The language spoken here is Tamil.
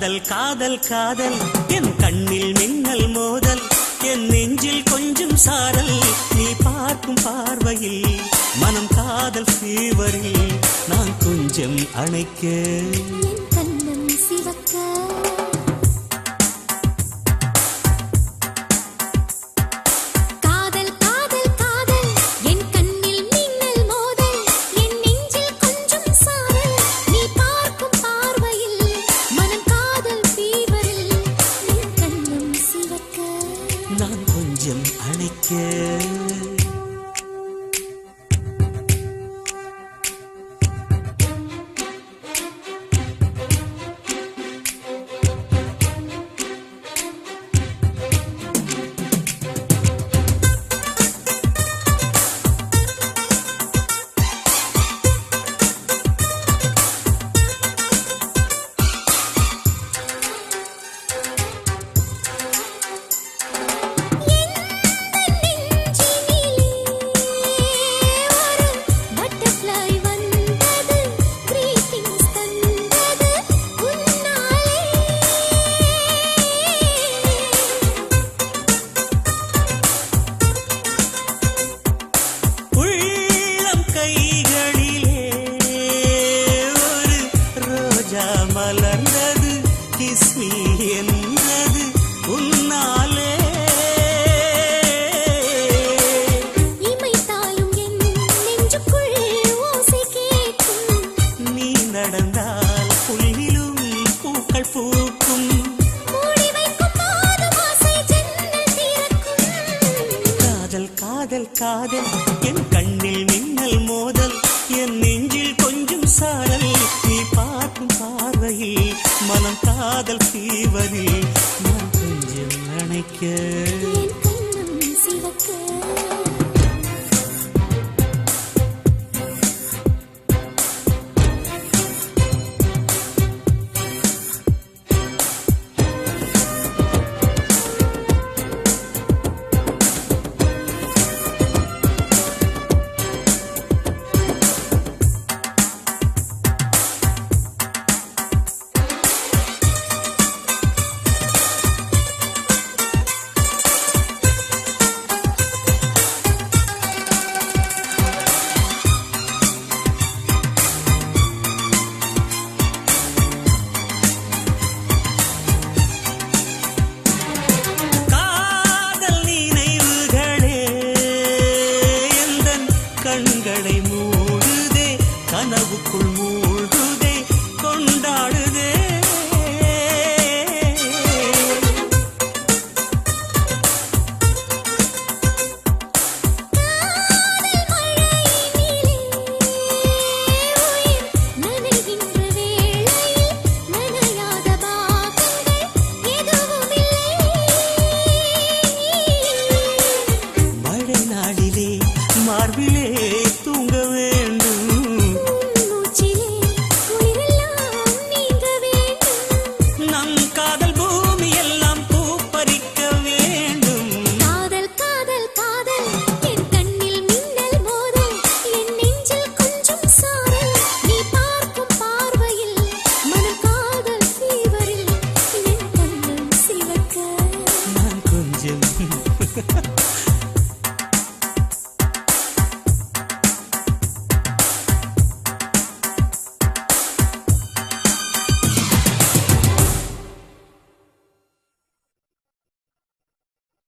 காதல் காதல் காதல் என் கண்ணில் மின்னல் மோதல் என் நெஞ்சில் கொஞ்சம் சாரல் நீ பார்க்கும் பார்வையில் மனம் காதல் ஃபீவரில் நான் கொஞ்சம் அணைக்க என் கண்ணம் சிவக்க நான் கொஞ்சம் அணைக்க மலர்ந்தது கிஸ்மி என்றது உன்னாலே இமைத்தாலும் என் நெஞ்சுக்குள் ஓசை கேட்கும் நீ நடந்தால் புல்லிலும் பூக்கள் பூக்கும் மூடி வைக்கும் போது ஆசை ஜன்னல் திறக்கும் காதல் காதல் காதல் என் கண்ணில் மின்னல் மோதல் என் நெஞ்சில் கொஞ்சம் சாரல் நீ பார்க்கும் பார்வையில் மனம் காதல் ஃபீவரில் நான் கொஞ்சம் அணைக்க என் கண்ணம் சிவக்க